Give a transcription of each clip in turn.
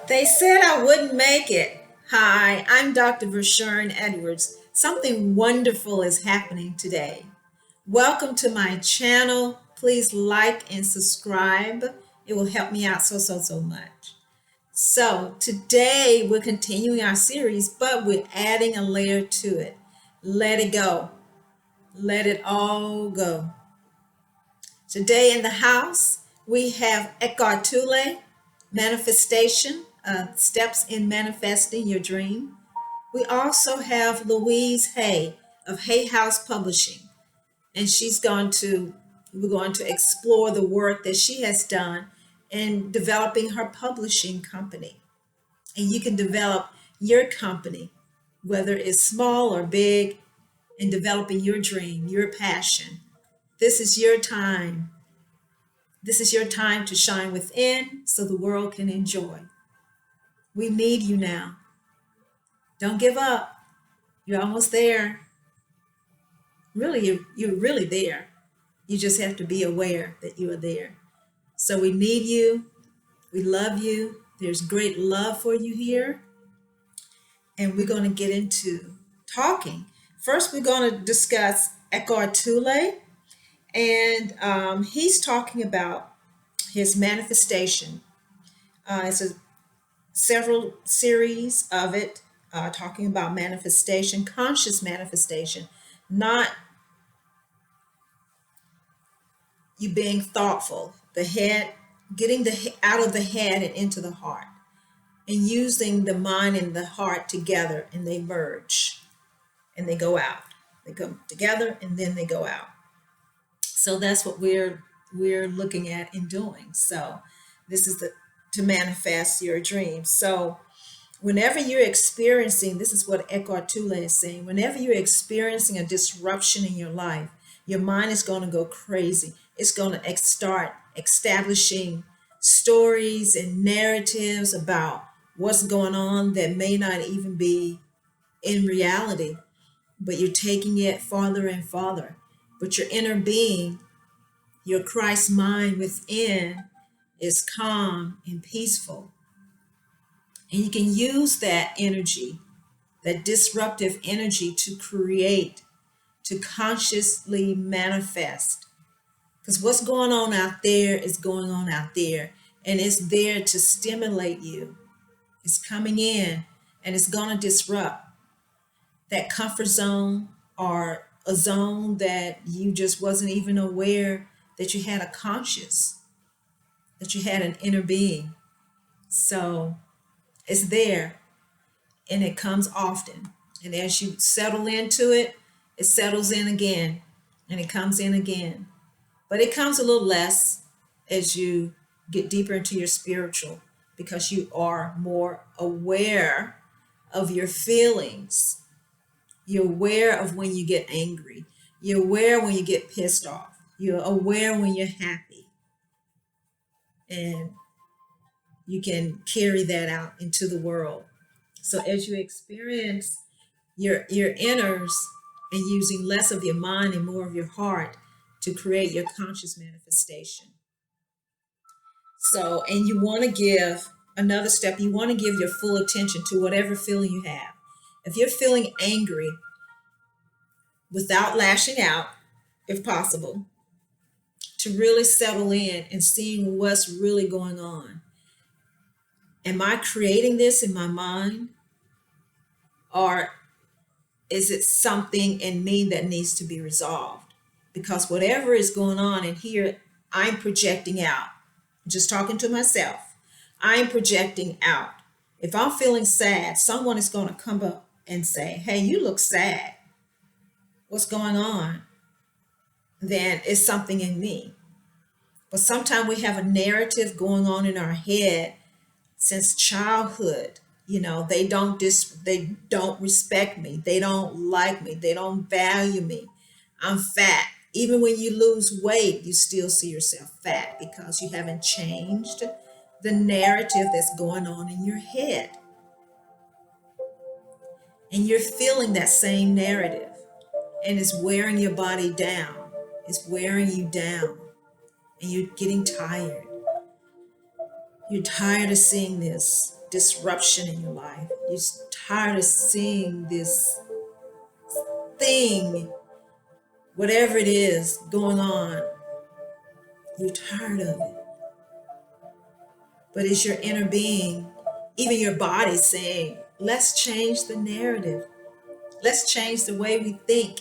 They said I wouldn't make it. Hi, I'm Dr. Vershern Edwards. Something wonderful is happening today. Welcome to my channel. Please like and subscribe. It will help me out so much. So today we're continuing our series, but we're adding a layer to it. Let it go. Let it all go. Today in the house, we have Eckhart Tolle, Manifestation, Steps in Manifesting Your Dream. We also have Louise Hay of Hay House Publishing, and we're going to explore the work that she has done in developing her publishing company. And you can develop your company, whether it's small or big, in developing your dream, your passion. This is your time. This is your time to shine within so the world can enjoy. We need you now. Don't give up. You're almost there. Really, you're really there. You just have to be aware that you are there. So we need you. We love you. There's great love for you here. And we're going to get into talking. First, we're going to discuss Eckhart Tolle. And he's talking about his manifestation. It's a several series of it talking about manifestation, conscious manifestation, not you being thoughtful, the head, getting out of the head and into the heart, and using the mind and the heart together, and they merge and they go out. They come together and then they go out. So that's what we're looking at and doing. So this is to manifest your dreams. So whenever you're experiencing, this is what Eckhart Tolle is saying, whenever you're experiencing a disruption in your life, your mind is going to go crazy. It's going to start establishing stories and narratives about what's going on that may not even be in reality, but you're taking it farther and farther. But your inner being, your Christ mind within, is calm and peaceful. And you can use that energy, that disruptive energy, to create, to consciously manifest. Because what's going on out there is going on out there, and it's there to stimulate you. It's coming in, and it's going to disrupt that comfort zone, or a zone that you just wasn't even aware that you had a conscious, that you had an inner being. So it's there, and it comes often. And as you settle into it, it settles in again, and it comes in again. But it comes a little less as you get deeper into your spiritual, because you are more aware of your feelings. You're aware of when you get angry. You're aware when you get pissed off. You're aware when you're happy. And you can carry that out into the world. So as you experience your inners, and using less of your mind and more of your heart to create your conscious manifestation. So, and you want to give another step, you want to give your full attention to whatever feeling you have. If you're feeling angry, without lashing out, if possible, to really settle in and seeing what's really going on. Am I creating this in my mind? Or is it something in me that needs to be resolved? Because whatever is going on in here, I'm projecting out. Just talking to myself, I'm projecting out. If I'm feeling sad, someone is going to come up and say, hey, you look sad. What's going on? Then it's something in me. But sometimes we have a narrative going on in our head since childhood. You know, they don't respect me. They don't like me. They don't value me. I'm fat. Even when you lose weight, you still see yourself fat because you haven't changed the narrative that's going on in your head. And you're feeling that same narrative, and it's wearing your body down. It's wearing you down, and you're getting tired. You're tired of seeing this. disruption in your life. You're tired of seeing this thing, whatever it is going on. You're tired of it. But it's your inner being, even your body saying, let's change the narrative. Let's change the way we think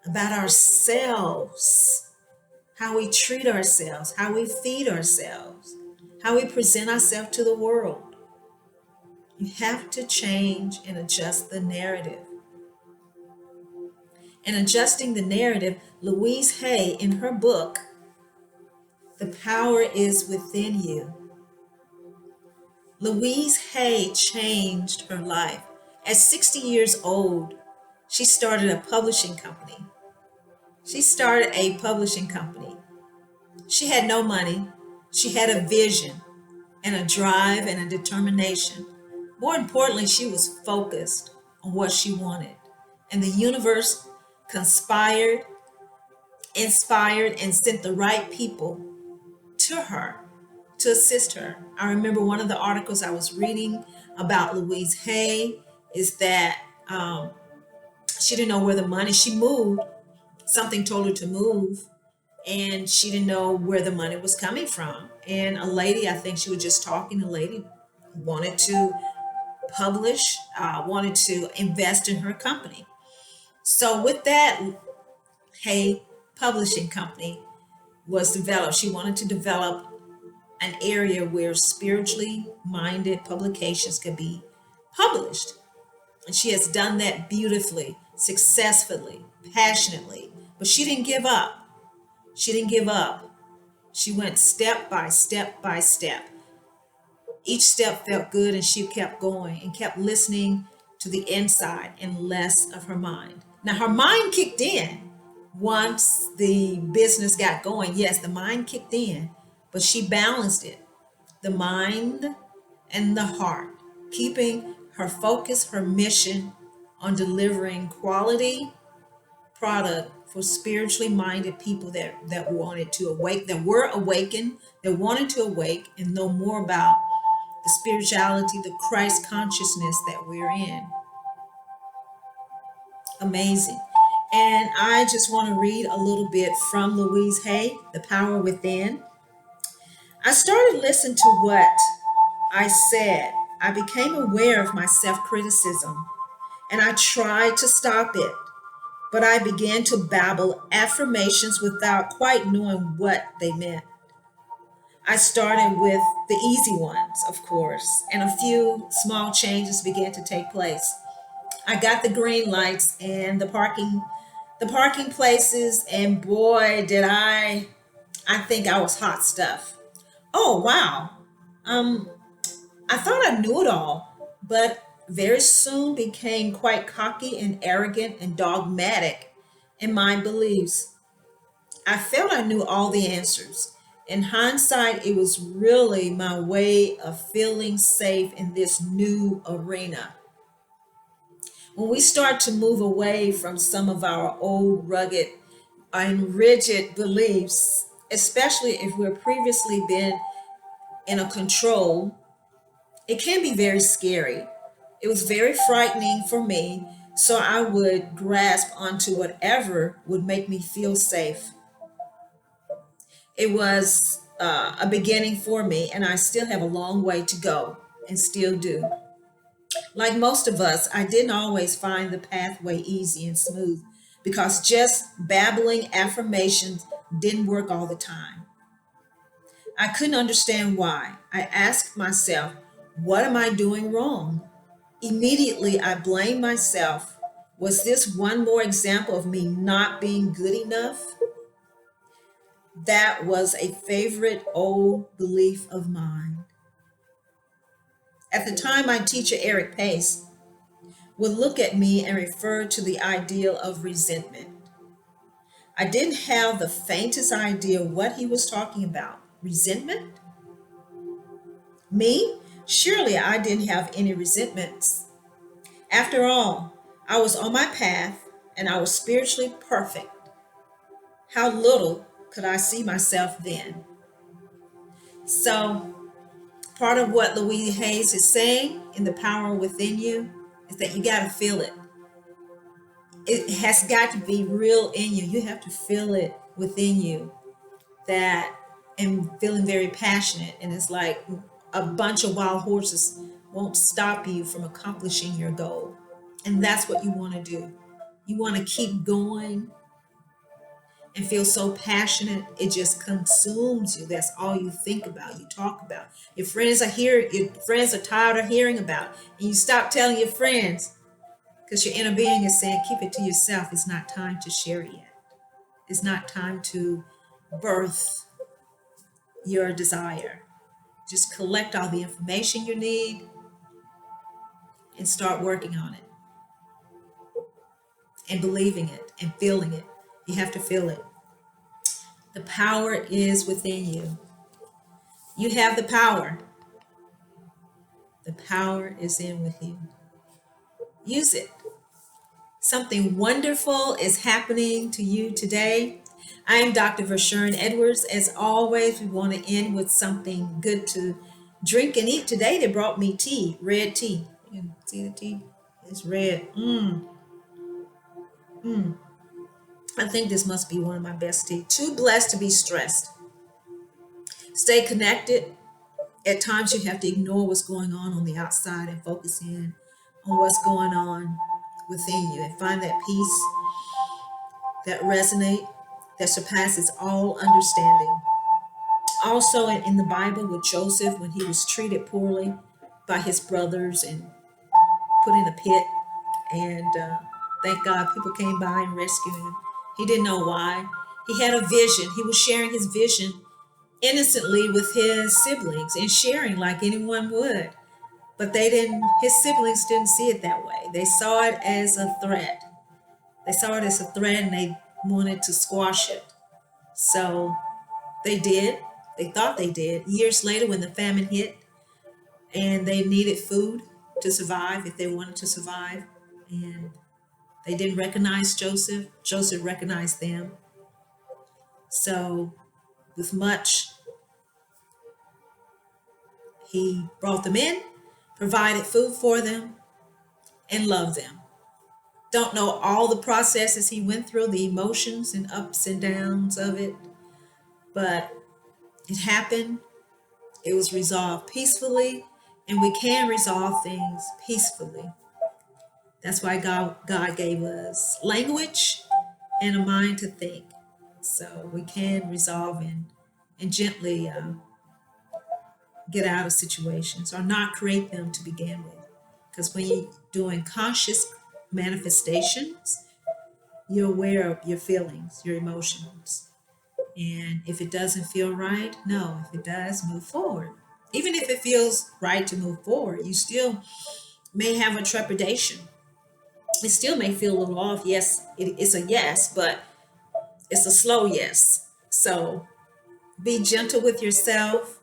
about ourselves, how we treat ourselves, how we feed ourselves, how we present ourselves to the world. You have to change and adjust the narrative. And adjusting the narrative, Louise Hay, in her book, The Power is Within You. Louise Hay changed her life. At 60 years old, she started a publishing company. She started a publishing company. She had no money. She had a vision and a drive and a determination. More importantly, she was focused on what she wanted. And the universe conspired, inspired, and sent the right people to her to assist her. I remember one of the articles I was reading about Louise Hay is that she didn't know where the money, she moved, something told her to move, and she didn't know where the money was coming from. And a lady, I think she was just talking, a lady wanted to publish, wanted to invest in her company. So with that, Hay Publishing Company was developed. She wanted to develop an area where spiritually minded publications could be published. And she has done that beautifully, successfully, passionately. But she didn't give up. She didn't give up. She went step by step by step. Each step felt good and she kept going and kept listening to the inside and less of her mind. Now, her mind kicked in once the business got going. Yes, the mind kicked in, but she balanced it, the mind and the heart, keeping her focus, her mission on delivering quality product for spiritually minded people that wanted to awake, that were awakened, that wanted to awake and know more about the spirituality, the Christ consciousness that we're in. Amazing. And I just want to read a little bit from Louise Hay, The Power Within. I started listening to what I said. I became aware of my self-criticism and I tried to stop it, but I began to babble affirmations without quite knowing what they meant. I started with the easy ones, of course, and a few small changes began to take place. I got the green lights and the parking places, and boy, did I think I was hot stuff. Oh, wow. Um, I thought I knew it all, but very soon became quite cocky and arrogant and dogmatic in my beliefs. I felt I knew all the answers. In hindsight, it was really my way of feeling safe in this new arena. When we start to move away from some of our old, rugged, and rigid beliefs, especially if we've previously been in a control, it can be very scary. It was very frightening for me, so I would grasp onto whatever would make me feel safe. It was a beginning for me, and I still have a long way to go and still do. Like most of us, I didn't always find the pathway easy and smooth because just babbling affirmations didn't work all the time. I couldn't understand why. I asked myself, what am I doing wrong? Immediately, I blamed myself. Was this one more example of me not being good enough? That was a favorite old belief of mine. At the time, my teacher, Eric Pace, would look at me and refer to the ideal of resentment. I didn't have the faintest idea what he was talking about. Resentment? Me? Surely I didn't have any resentments. After all, I was on my path and I was spiritually perfect. How little could I see myself then? So Part of what Louise Hayes is saying in the power within you is that you got to feel it. It has got to be real in you. You have to feel it within you. That and feeling very passionate, and it's like a bunch of wild horses won't stop you from accomplishing your goal. And that's what you want to do. You want to keep going and feel so passionate it just consumes you. That's all you think about, you talk about. Your friends are tired of hearing about, and you stop telling your friends because your inner being is saying, keep it to yourself. It's not time to share it yet. It's not time to birth your desire. Just collect all the information you need and start working on it and believing it and feeling it. You have to feel it. The power is within you. You have the power. The power is in with you. Use it. Something wonderful is happening to you today. I am Dr. Vershern Edwards. As always, we want to end with something good to drink and eat. Today they brought me tea, red tea. You can see the tea? It's red. I think this must be one of my best tea. Too blessed to be stressed. Stay connected. At times you have to ignore what's going on the outside and focus in on what's going on within you and find that peace that resonates, that surpasses all understanding. Also in the Bible with Joseph, when he was treated poorly by his brothers and put in a pit, and thank God people came by and rescued him. He didn't know why. He had a vision. He was sharing his vision innocently with his siblings and sharing like anyone would. But his siblings didn't see it that way. They saw it as a threat. They saw it as a threat and they wanted to squash it. So they did. They thought they did. Years later, when the famine hit and they needed food to survive, if they wanted to survive, and they didn't recognize Joseph, Joseph recognized them. So with much, he brought them in, provided food for them, and loved them. Don't know all the processes he went through, the emotions and ups and downs of it, but it happened. It was resolved peacefully, and we can resolve things peacefully. That's why God gave us language and a mind to think. So we can resolve and gently get out of situations or not create them to begin with. Because when you're doing conscious manifestations, you're aware of your feelings, your emotions. And if it doesn't feel right, no. If it does, move forward. Even if it feels right to move forward, you still may have a trepidation. It still may feel a little off. Yes, it's a yes, but it's a slow yes. So be gentle with yourself.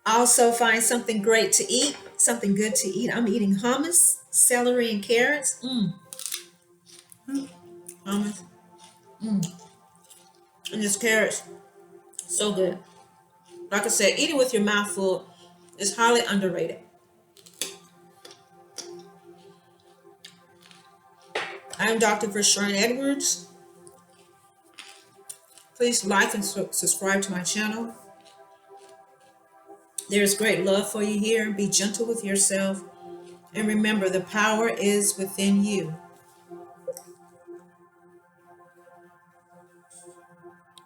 Also find something great to eat, something good to eat. I'm eating hummus, celery, and carrots. Hummus. And this carrots, so good. Like I said, eating with your mouth full is highly underrated. I am Dr. Vershern Edwards. Please like and subscribe to my channel. There is great love for you here. Be gentle with yourself. And remember, the power is within you.